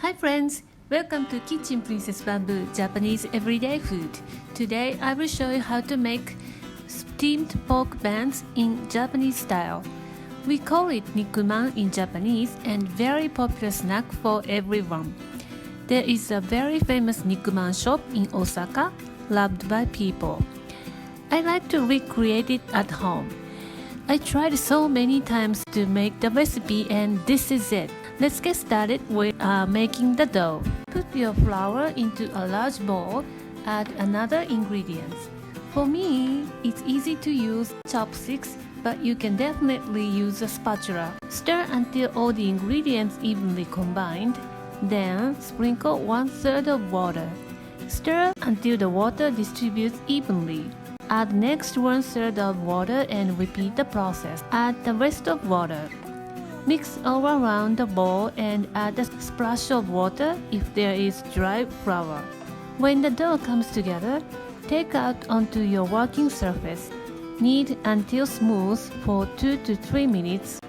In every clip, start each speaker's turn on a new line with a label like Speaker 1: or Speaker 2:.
Speaker 1: Hi friends, welcome to Kitchen Princess Bamboo Japanese Everyday Food. Today I will show you how to make steamed pork buns in Japanese style. We call it Nikuman in Japanese and very popular snack for everyone. There is a very famous Nikuman shop in Osaka, loved by people. I like to recreate it at home. I tried so many times to make the recipe and this is it. Let's get started with making the dough. Put your flour into a large bowl, add another ingredients. For me, it's easy to use chopsticks, but you can definitely use a spatula. Stir until all the ingredients evenly combined, then sprinkle 1/3 of water. Stir until the water distributes evenly. Add next 1/3 of water and repeat the process. Add the rest of water. Mix all around the bowl and add a splash of water if there is dry flour. When the dough comes together, take out onto your working surface. Knead until smooth for 2 to 3 minutes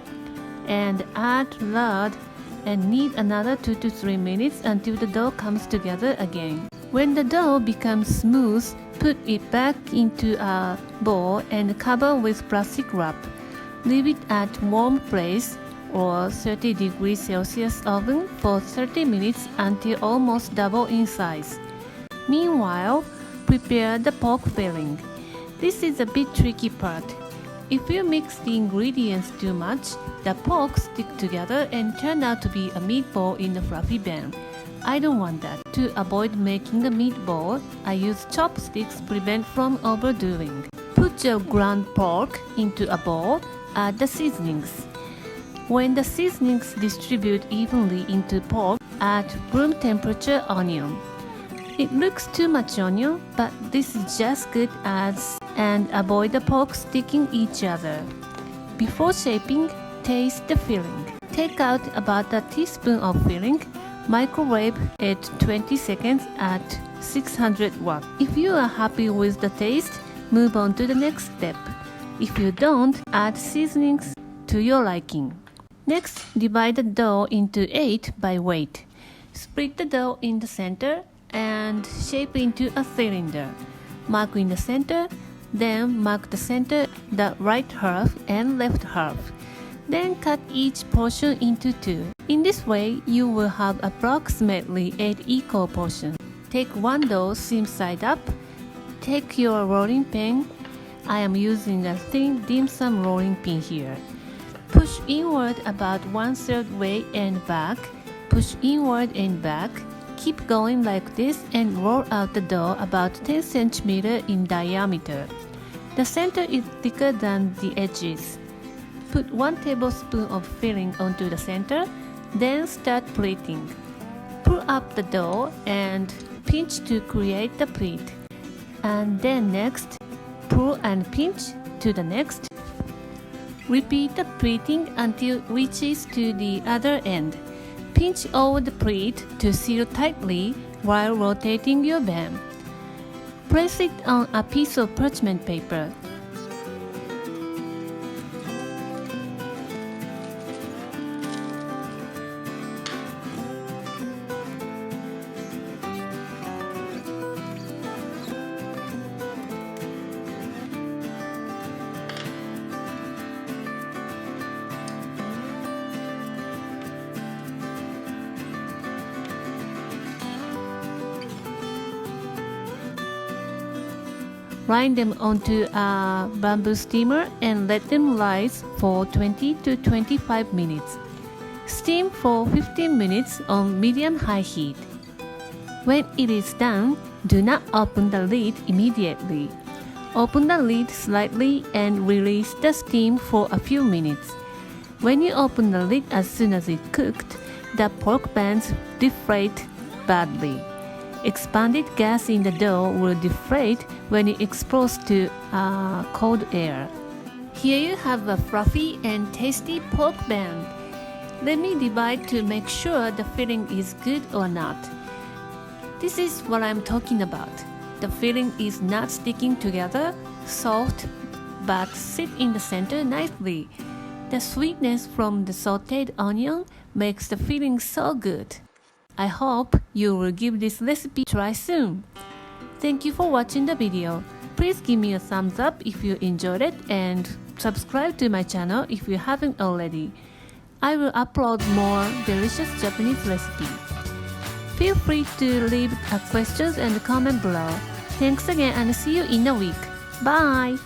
Speaker 1: and add lard and knead another 2 to 3 minutes until the dough comes together again. When the dough becomes smooth, put it back into a bowl and cover with plastic wrap. Leave it at warm place or 30 degrees Celsius oven for 30 minutes until almost double in size. Meanwhile, prepare the pork filling. This is a bit tricky part. If you mix the ingredients too much, the pork stick together and turn out to be a meatball in a fluffy bun. I don't want that. To avoid making a meatball, I use chopsticks to prevent from overdoing. Put your ground pork into a bowl, add the seasonings. When the seasonings distribute evenly into pork, add room temperature onion. It looks too much onion, but this is just good as and avoid the pork sticking each other. Before shaping, taste the filling. Take out about a teaspoon of filling, microwave it 20 seconds at 600 watts. If you are happy with the taste, move on to the next step. If you don't, add seasonings to your liking. Next, divide the dough into 8 by weight. Split the dough in the center and shape into a cylinder. Mark in the center, then mark the center, the right half and left half. Then cut each portion into 2. In this way, you will have approximately 8 equal portions. Take one dough seam side up. Take your rolling pin. I am using a thin dim sum rolling pin here. Push inward about 1/3 way and back. Push inward and back. Keep going like this and roll out the dough about 10 cm in diameter. The center is thicker than the edges. Put 1 tablespoon of filling onto the center, then start pleating. Pull up the dough and pinch to create the pleat. And then next, pull and pinch to the next. Repeat the pleating until it reaches to the other end. Pinch over the pleat to seal tightly while rotating your bun. Place it on a piece of parchment paper. Line them onto a bamboo steamer and let them rise for 20 to 25 minutes. Steam for 15 minutes on medium-high heat. When it is done, do not open the lid immediately. Open the lid slightly and release the steam for a few minutes. When you open the lid as soon as it's cooked, the pork buns deflate badly. Expanded gas in the dough will deflate when it exposed to cold air. Here you have a fluffy and tasty pork bun. Let me divide to make sure the filling is good or not. This is what I'm talking about. The filling is not sticking together, soft, but sit in the center nicely. The sweetness from the sautéed onion makes the filling so good. I hope you will give this recipe a try soon. Thank you for watching the video. Please give me a thumbs up if you enjoyed it and subscribe to my channel if you haven't already. I will upload more delicious Japanese recipes. Feel free to leave questions and comment below. Thanks again and see you in a week. Bye!